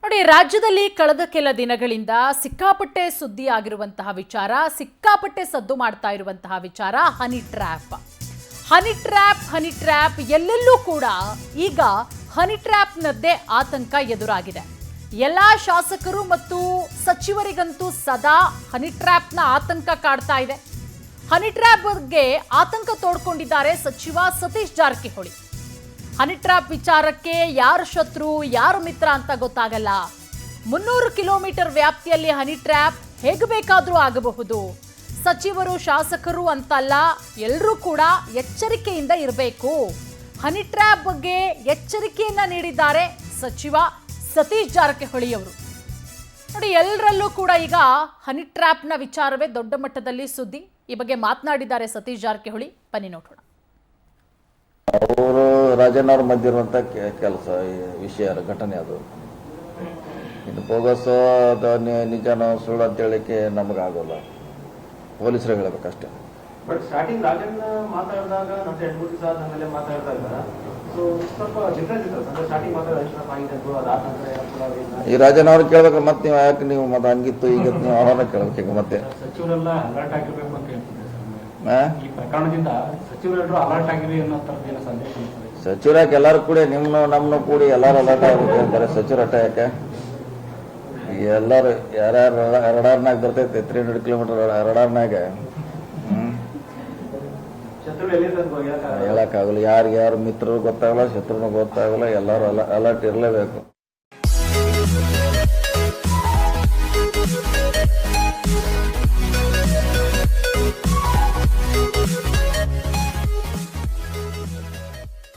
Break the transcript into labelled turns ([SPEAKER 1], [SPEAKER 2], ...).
[SPEAKER 1] ನೋಡಿ, ರಾಜ್ಯದಲ್ಲಿ ಕಳೆದ ಕೆಲ ದಿನಗಳಿಂದ ಸಿಕ್ಕಾಪಟ್ಟೆ ಸುದ್ದಿ ಆಗಿರುವಂತಹ ವಿಚಾರ, ಸಿಕ್ಕಾಪಟ್ಟೆ ಸದ್ದು ಮಾಡ್ತಾ ಇರುವಂತಹ ವಿಚಾರ ಹನಿ ಟ್ರ್ಯಾಪ್. ಹನಿ ಟ್ರ್ಯಾಪ್ ಎಲ್ಲೆಲ್ಲೂ ಕೂಡ ಈಗ ಹನಿ ಟ್ರ್ಯಾಪ್ನದ್ದೇ ಆತಂಕ ಎದುರಾಗಿದೆ. ಎಲ್ಲಾ ಶಾಸಕರು ಮತ್ತು ಸಚಿವರಿಗಂತೂ ಸದಾ ಹನಿ ಟ್ರ್ಯಾಪ್ನ ಆತಂಕ ಕಾಡ್ತಾ ಇದೆ. ಹನಿ ಟ್ರ್ಯಾಪ್ ಬಗ್ಗೆ ಆತಂಕ ತೋಡ್ಕೊಂಡಿದ್ದಾರೆ ಸಚಿವ ಸತೀಶ್ ಜಾರಕಿಹೊಳಿ. ಹನಿ ಟ್ರ್ಯಾಪ್ ವಿಚಾರಕ್ಕೆ ಯಾರು ಶತ್ರು ಯಾರು ಮಿತ್ರ ಅಂತ ಗೊತ್ತಾಗಲ್ಲ. 300 ಕಿಲೋಮೀಟರ್ ವ್ಯಾಪ್ತಿಯಲ್ಲಿ ಹನಿ ಟ್ರ್ಯಾಪ್ ಹೇಗೆ ಬೇಕಾದರೂ ಆಗಬಹುದು. ಸಚಿವರು ಶಾಸಕರು ಅಂತಲ್ಲ, ಎಲ್ಲರೂ ಕೂಡ ಎಚ್ಚರಿಕೆಯಿಂದ ಇರಬೇಕು. ಹನಿ ಟ್ರ್ಯಾಪ್ ಬಗ್ಗೆ ಎಚ್ಚರಿಕೆಯನ್ನ ನೀಡಿದ್ದಾರೆ ಸಚಿವ ಸತೀಶ್ ಜಾರಕಿಹೊಳಿ ಅವರು. ನೋಡಿ, ಎಲ್ಲರಲ್ಲೂ ಕೂಡ ಈಗ ಹನಿ ಟ್ರ್ಯಾಪ್ನ ವಿಚಾರವೇ ದೊಡ್ಡ ಮಟ್ಟದಲ್ಲಿ ಸುದ್ದಿ. ಈ ಬಗ್ಗೆ ಮಾತನಾಡಿದ್ದಾರೆ ಸತೀಶ್ ಜಾರಕಿಹೊಳಿ, ಬನ್ನಿ ನೋಡೋಣ.
[SPEAKER 2] ಅವರು ರಾಜಣ್ಣವ್ರ ಮಧ್ಯೆ ಇರುವಂತ ಕೆಲಸ ವಿಷಯ ಘಟನೆ ಅದು. ಇನ್ನು ಬೋಗಸ್ ನಿಜನೋ ಸುಳ್ಳು ಅಂತ ಹೇಳಿಕೆ ನಮಗಾಗೋಲ್ಲ, ಪೊಲೀಸರು ಹೇಳಬೇಕಷ್ಟೇ.
[SPEAKER 3] ಬಟ್ ಸ್ಟಾರ್ಟಿಂಗ್ ರಾಜಣ್ಣ ಮಾತಾಡಿದಾಗ ಮತ್ತೆ 2-3 ದಿವಸ ಆದ್ಮೇಲೆ ಮಾತಾಡಿದಾಗ ಸ್ವಲ್ಪ ಡಿಫ್ರೆನ್ಸ್ ಇತ್ತು. ಅಂದ್ರೆ ಸ್ಟಾರ್ಟಿಂಗ್ ಮಾತಾಡಿದ ಪಾಯಿಂಟ್ ಅದು ಅದಾದ ನಂತರ
[SPEAKER 2] ಈ ರಾಜಣ್ಣವ್ರು ಕೇಳ್ಬೇಕು. ಮತ್ತೆ ನೀವು ಯಾಕೆ ನೀವು ಮತ್ತೆ ಹಂಗಿತ್ತು ಈಗಿತ್ತು ನೀವು ಅವರನ್ನ ಕೇಳ್ಬೇಕು. ಈಗ ಮತ್ತೆ
[SPEAKER 3] ಸಚಿವರೆಲ್ಲ ಅಲರ್ಟ್ ಆಗಿರ್ಬೇಕು ಅಂತ ಹೇಳ್ತಿದ್ದಾರೆ ಈ ಪ್ರಕರಣದಿಂದ. ಸಚಿವರೆಲ್ಲರೂ ಅಲರ್ಟ್ ಆಗಿರಿ ಅನ್ನೋ ತರದ ಏನೋ ಸಂದೇಶ.
[SPEAKER 2] ಸಚಿವರಾಗಿ ಎಲ್ಲರೂ ಕೂಡ ನಮ್ಮನ್ನು ಕೂಡಿ ಎಲ್ಲರೂ ಅಲರ್ಟ್ ಆಗಬೇಕು ಅಂತಾರೆ. ಸಚಿವರ ಯಾಕೆ ಎಲ್ಲರೂ ಯಾರ್ಯಾರು ರಡಾರ್ನಾಗ ಬರ್ತೈತೆ 300 ಕಿಲೋಮೀಟರ್ ರಡಾರ್ನಾಗ ಹೇಳಕ್ಕಾಗಲ್ಲ. ಯಾರು ಮಿತ್ರರು ಗೊತ್ತಾಗಲ್ಲ, ಶತ್ರುನು ಗೊತ್ತಾಗಲ್ಲ. ಎಲ್ಲರೂ ಅಲರ್ಟ್ ಇರಲೇಬೇಕು.